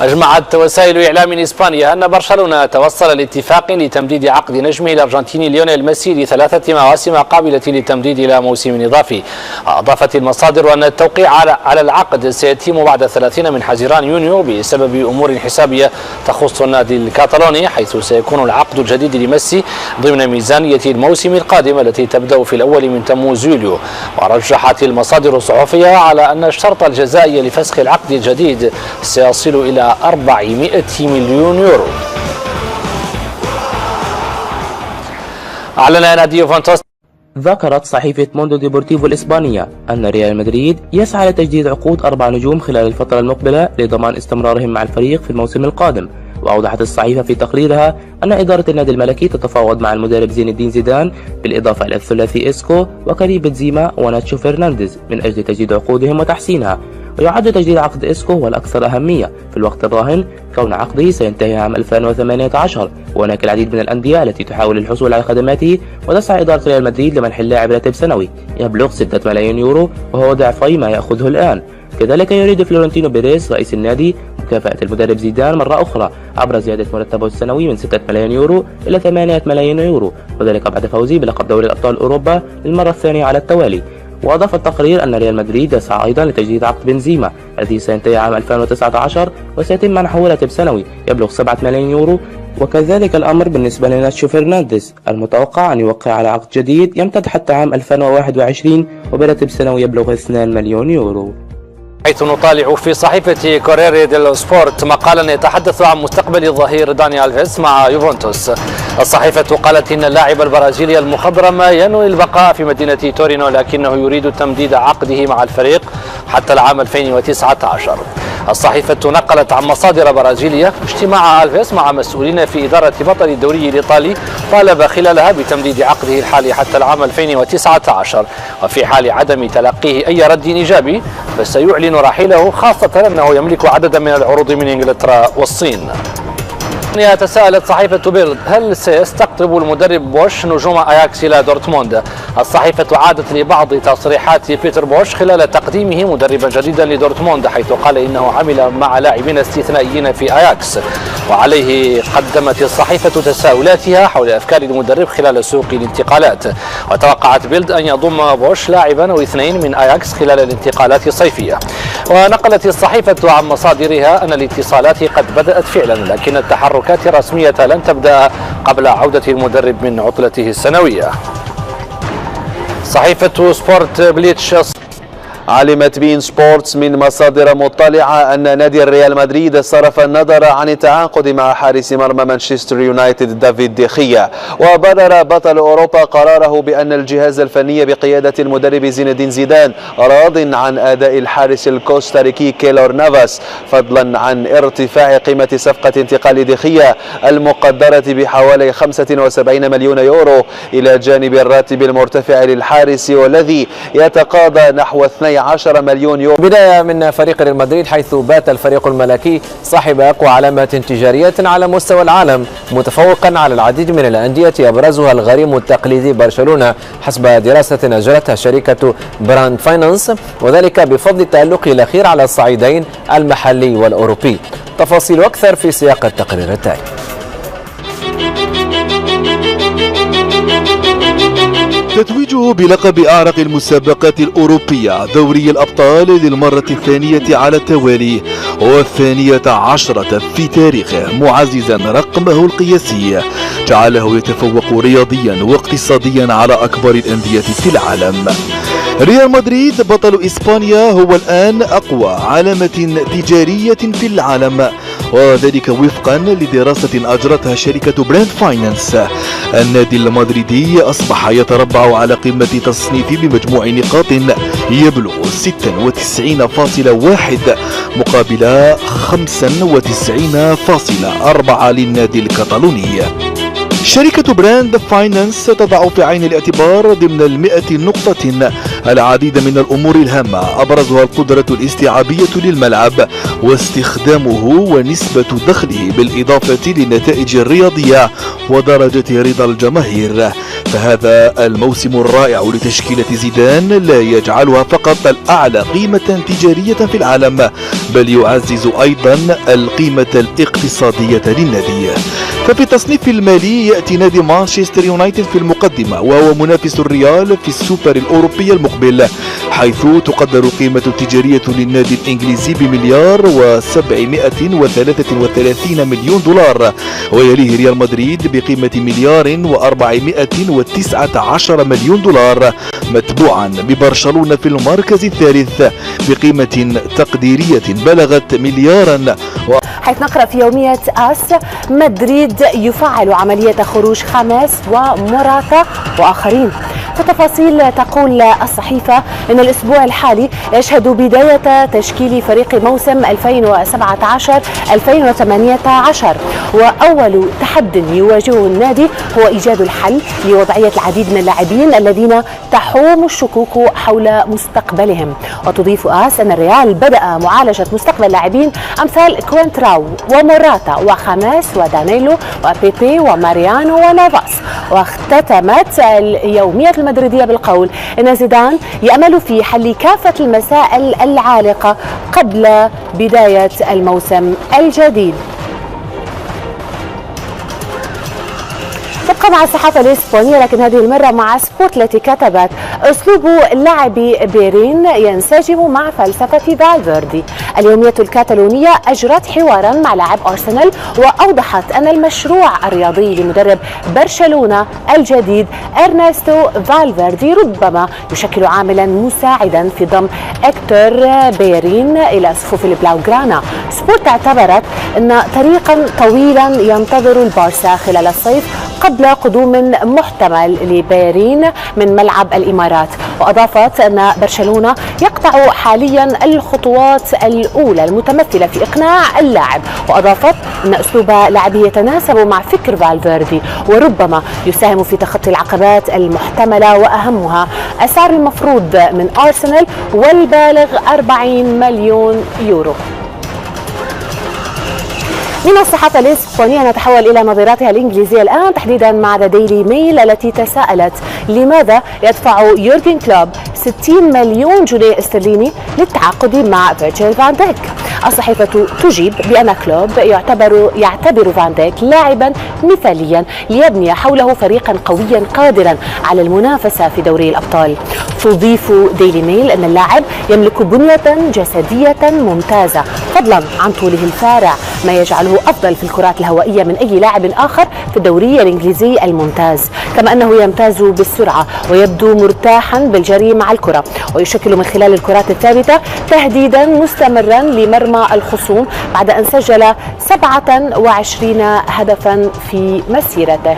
أجمعت وسائل إعلام إسبانيا أن برشلونة توصل لاتفاق لتمديد عقد نجمه الأرجنتيني ليونيل ميسي ل3 مواسم قابلة للتمديد إلى موسم إضافي. أضافت المصادر أن التوقيع على العقد سيتم بعد 30 من حزيران يونيو بسبب أمور حسابية تخص النادي الكاتالوني، حيث سيكون العقد الجديد لميسي ضمن ميزانية الموسم القادم التي تبدأ في الأول من تموز يوليو. ورجحت المصادر الصحفية على أن الشرط الجزائي لفسخ العقد الجديد سيصل إلى 400 مليون يورو. أعلن نادي يوفنتوس. ذكرت صحيفة موندو ديبورتيفو الإسبانية أن ريال مدريد يسعى لتجديد عقود 4 نجوم خلال الفترة المقبلة لضمان استمرارهم مع الفريق في الموسم القادم. وأوضحت الصحيفة في تقريرها أن إدارة النادي الملكي تتفاوض مع المدرب زين الدين زيدان بالإضافة إلى الثلاثي إسكو وكريم بنزيما وناتشو فرنانديز من أجل تجديد عقودهم وتحسينها. ويعد تجديد عقد إسكو هو الأكثر أهمية في الوقت الراهن، كون عقده سينتهي عام 2018. وهناك العديد من الأندية التي تحاول الحصول على خدماته، وتسعى إدارة ريال مدريد لمنح اللاعب راتب سنوي يبلغ 6 ملايين يورو وهو ضعفي ما يأخذه الآن. كذلك يريد فلورنتينو بيريز رئيس النادي مكافأة المدرب زيدان مرة أخرى عبر زيادة مرتبه السنوي من 6 ملايين يورو إلى 8 ملايين يورو، وذلك بعد فوزه بلقب دوري الأبطال أوروبا للمرة الثانية على التوالي. وأضاف التقرير أن ريال مدريد يسعى أيضا لتجديد عقد بنزيما الذي سينتهي عام 2019 وسيتم منحه راتب سنوي يبلغ 7 ملايين يورو، وكذلك الأمر بالنسبة لناتشو فرنانديز المتوقع أن يوقع على عقد جديد يمتد حتى عام 2021 وبراتب سنوي يبلغ 2 مليون يورو. حيث نطالع في صحيفة كوريري ديلو سبورت مقالا يتحدث عن مستقبل الظهير داني ألفيس مع يوفنتوس. الصحيفة قالت إن اللاعب البرازيلي المخضرم ينوي البقاء في مدينة تورينو، لكنه يريد تمديد عقده مع الفريق حتى العام 2019. الصحيفة نقلت عن مصادر برازيلية اجتماع ألفيس مع مسؤولين في إدارة بطل الدوري الإيطالي طالب خلالها بتمديد عقده الحالي حتى العام 2019، وفي حال عدم تلقيه أي رد إيجابي فسيعلن رحيله، خاصة أنه يملك عددا من العروض من إنجلترا والصين. تساءلت صحيفة بيلد هل سيستقطب المدرب بوش نجوم أياكس إلى دورتموند؟ الصحيفة عادت لبعض تصريحات بيتر بوش خلال تقديمه مدربا جديدا لدورتموند، حيث قال إنه عمل مع لاعبين استثنائيين في أياكس. وعليه قدمت الصحيفة تساؤلاتها حول أفكار المدرب خلال سوق الانتقالات، وتوقعت بيلد أن يضم بوش لاعبا أو 2 من أياكس خلال الانتقالات الصيفية. ونقلت الصحيفة عن مصادرها أن الاتصالات قد بدأت فعلا، لكن التحركات الرسمية لن تبدأ قبل عودة المدرب من عطلته السنوية. صحيفة سبورت بليتش. علمت بين سبورتس من مصادر مطلعة أن نادي الريال مدريد صرف النظر عن التعاقد مع حارس مرمى مانشستر يونايتد دافيد ديخيا. وبرر بطل أوروبا قراره بأن الجهاز الفني بقيادة المدرب زين الدين زيدان راض عن أداء الحارس الكوستاريكي كيلور نافاس، فضلا عن ارتفاع قيمة صفقة انتقال ديخيا المقدرة بحوالي 75 مليون يورو إلى جانب الراتب المرتفع للحارس والذي يتقاضى نحو 12 مليون يورو. بداية من فريق ريال مدريد، حيث بات الفريق الملكي صاحب أقوى علامات تجارية على مستوى العالم، متفوقا على العديد من الأندية أبرزها الغريم التقليدي برشلونة حسب دراسة أجرتها شركة براند فاينانس، وذلك بفضل تألقه الأخير على الصعيدين المحلي والأوروبي. تفاصيل أكثر في سياق التقرير التالي. تتويجه بلقب أعرق المسابقات الأوروبية دوري الأبطال للمرة الثانية على التوالي و12 في تاريخه، معززا رقمه القياسي جعله يتفوق رياضيا واقتصاديا على أكبر الأندية في العالم. ريال مدريد بطل إسبانيا هو الآن أقوى علامة تجارية في العالم، وذلك وفقا لدراسة أجرتها شركة براند فاينانس. النادي المدريدي أصبح يتربع على قمة تصنيف بمجموع نقاط يبلغ 96.1 مقابل 95.4 للنادي الكتالوني. شركة براند فاينانس تضع في عين الاعتبار ضمن 100 نقطة العديد من الأمور الهامة أبرزها القدرة الاستيعابية للملعب واستخدامه ونسبة دخله بالإضافة للنتائج الرياضية ودرجة رضا الجماهير. فهذا الموسم الرائع لتشكيلة زيدان لا يجعلها فقط الأعلى قيمة تجارية في العالم، بل يعزز أيضا القيمة الاقتصادية للنادي. ففي التصنيف المالي يأتي نادي مانشستر يونايتد في المقدمة، وهو منافس الريال في السوبر الأوروبي المقبل، حيث تقدر قيمة التجارية للنادي الإنجليزي بمليار و733 مليون دولار، ويليه ريال مدريد بقيمة مليار و419 مليون دولار، متبوعا ببرشلونة في المركز الثالث بقيمة تقديرية بلغت مليارا. حيث نقرأ في يومية آس: مدريد يفعل عملية خروج خامس وموراتا وآخرين. في تفاصيل تقول الصحيفة إن الأسبوع الحالي يشهد بداية تشكيل فريق موسم 2017-2018، وأول تحد يواجهه النادي هو إيجاد الحل لوضعية العديد من اللاعبين الذين تحوم الشكوك حول مستقبلهم. وتضيف آس أن الريال بدأ معالجة مستقبل لاعبين أمثال كوينتراو وموراتا وخامس ودانيلو وبيبي وماريانو ونافاس. واختتمت اليومية المدريدية بالقول إن زيدان يأمل في حل كافة المسائل العالقة قبل بداية الموسم الجديد. تبقى مع الصحافة الإسبانية، لكن هذه المرة مع سبورت التي كتبت: أسلوب لعب بيرين ينسجم مع فلسفة فالفيردي. اليومية الكاتالونية أجرت حوارا مع لاعب أرسنال وأوضحت أن المشروع الرياضي لمدرب برشلونة الجديد إرنستو فالفيردي ربما يشكل عاملا مساعدا في ضم إكتور بيرين إلى صفوف البلاوغرانا. سبورت اعتبرت أن طريقا طويلا ينتظر البارسا خلال الصيف قبل قدوم محتمل لبيرين من ملعب الإمارات. وأضافت أن برشلونة يقطع حاليا الخطوات الأولى المتمثلة في إقناع اللاعب. وأضافت أن أسلوب لعبه يتناسب مع فكر فالفيردي وربما يساهم في تخطي العقبات المحتملة، وأهمها السعر المفروض من أرسنال والبالغ 40 مليون يورو. من الصحافة الإسبانية نتحول إلى نظيراتها الإنجليزية الآن، تحديدا مع ذا ديلي ميل التي تساءلت لماذا يدفع يورجن كلوب 60 مليون جنيه استرليني للتعاقد مع فيرجيل فان ديك. الصحيفة تجيب بأن كلوب يعتبر فان ديك لاعبا مثاليا ليبني حوله فريقا قويا قادرا على المنافسة في دوري الأبطال. تضيف ديلي ميل أن اللاعب يملك بنية جسدية ممتازة فضلا عن طوله الفارع، ما يجعله أفضل في الكرات الهوائية من أي لاعب آخر في الدوري الإنجليزي الممتاز، كما أنه يمتاز بالسرعة ويبدو مرتاحا بالجري مع الكرة، ويشكل من خلال الكرات الثابتة تهديدا مستمرا لمرمى الخصوم بعد أن سجل 27 هدفا في مسيرته.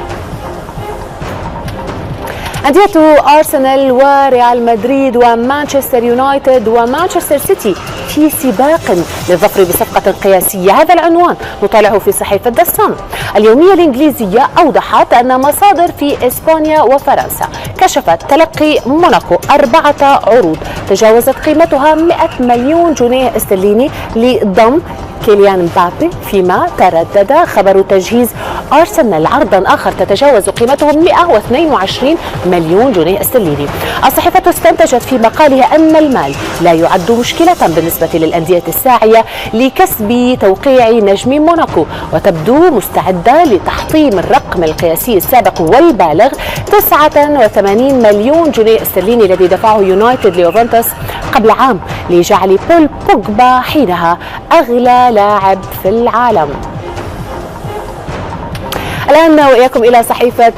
أندية أرسنال وريال مدريد ومانشستر يونايتد ومانشستر سيتي في سباق للظفر بصفقة قياسية، هذا العنوان نطالعه في صحيفة ذا صن. اليومية الإنجليزية أوضحت أن مصادر في إسبانيا وفرنسا كشفت تلقي موناكو 4 عروض تجاوزت قيمتها 100 مليون جنيه استرليني لضم كيليان مبابي، فيما تردد خبر تجهيز أرسنال عرضا آخر تتجاوز قيمته 122 مليون جنيه استرليني. الصحيفة استنتجت في مقالها أن المال لا يعد مشكلة بالنسبة للأندية الساعية لكسب توقيع نجم موناكو، وتبدو مستعدة لتحطيم الرقم القياسي السابق والبالغ 89 مليون جنيه استرليني الذي دفعه يونايتد ليوفنتوس قبل عام لجعل بول بوجبا حينها أغلى لاعب في العالم. الآن وإياكم إلى صحيفة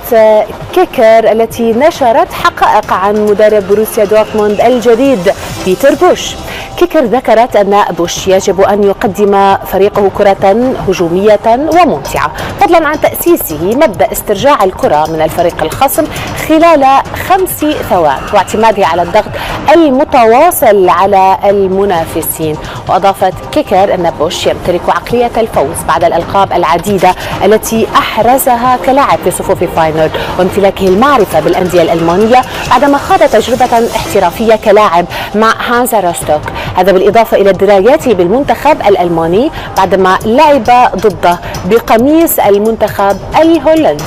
كيكر التي نشرت حقائق عن مدرب بروسيا دورتموند الجديد بيتر بوش. كيكر ذكرت أن بوش يجب أن يقدم فريقه كرة هجومية وممتعة، فضلا عن تأسيسه مبدأ استرجاع الكرة من الفريق الخصم خلال 5 ثوان واعتماده على الضغط المتواصل على المنافسين. وأضافت كيكر أن بوش يمتلك عقلية الفوز بعد الألقاب العديدة التي أحرزها كلاعب في صفوف فاينورد، وامتلاكه المعرفة بالأندية الألمانية بعدما خاض تجربة احترافية كلاعب مع هانزا روستوك، هذا بالإضافة إلى دراياته بالمنتخب الألماني بعدما لعب ضده بقميص المنتخب الهولندي.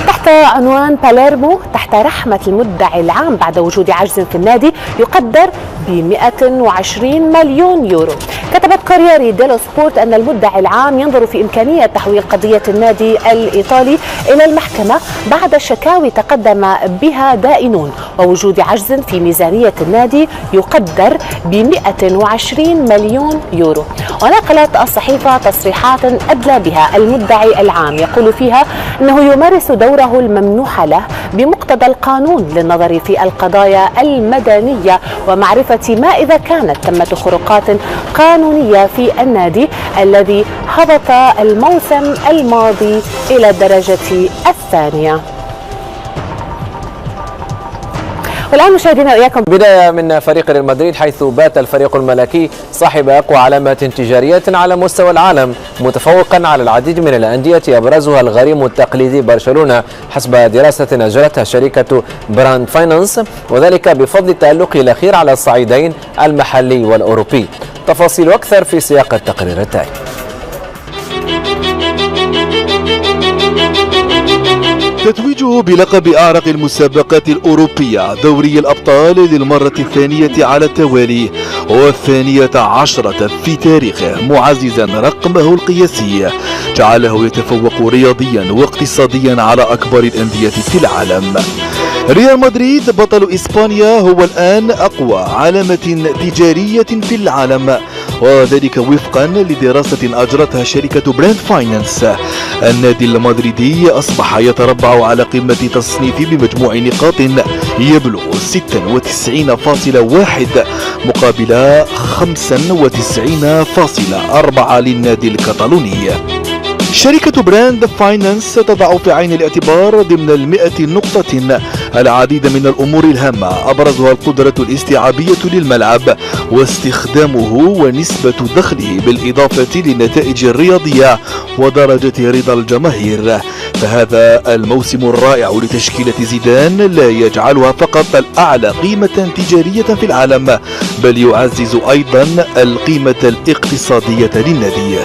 تحت عنوان باليرمو تحت رحمة المدعي العام بعد وجود عجز في النادي يقدر ب 120 مليون يورو. كتبت كورييري ديلو سبورت أن المدعي العام ينظر في إمكانية تحويل قضية النادي الإيطالي إلى المحكمة بعد شكاوي تقدم بها دائنون ووجود عجز في ميزانية النادي يقدر ب 120 مليون يورو. ونقلت الصحيفة تصريحات أدلى بها المدعي العام يقول فيها أنه يمارس دوره الممنوح له بمقتضى القانون للنظر في القضايا المدنية ومعرفة ما إذا كانت ثمة خروقات قانونية في النادي الذي هبط الموسم الماضي إلى الدرجة الثانية. والآن مشاهدينا وإياكم بداية من فريق ريال مدريد، حيث بات الفريق الملكي صاحب أقوى علامات تجارية على مستوى العالم متفوقا على العديد من الأندية أبرزها الغريم التقليدي برشلونة حسب دراسة أجرتها شركة براند فاينانس، وذلك بفضل تألقه الأخير على الصعيدين المحلي والأوروبي. تفاصيل أكثر في سياق التقرير التالي. تتويجه بلقب أعرق المسابقات الأوروبية دوري الأبطال للمرة الثانية على التوالي و12 في تاريخه، معززا رقمه القياسي جعله يتفوق رياضيا واقتصاديا على أكبر الأندية في العالم. ريال مدريد بطل إسبانيا هو الآن أقوى علامة تجارية في العالم، وذلك وفقا لدراسة أجرتها شركة براند فاينانس. النادي المدريدي أصبح يتربع على قمة تصنيف بمجموع نقاط يبلغ 96.1 مقابل 95.4 للنادي الكتالوني. شركة براند فاينانس تضع في عين الاعتبار ضمن 100 نقطة العديد من الأمور الهامة، أبرزها القدرة الاستيعابية للملعب واستخدامه ونسبة دخله بالإضافة للنتائج الرياضية ودرجة رضا الجماهير. فهذا الموسم الرائع لتشكيلة زيدان لا يجعلها فقط الأعلى قيمة تجارية في العالم، بل يعزز أيضا القيمة الاقتصادية للنادي.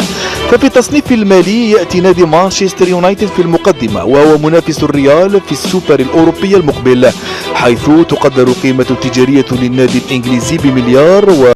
ففي التصنيف المالي يأتي نادي مانشستر يونايتد في المقدمة، وهو منافس الريال في السوبر الأوروبي المقبل، حيث تقدر قيمة التجارية للنادي الإنجليزي ب1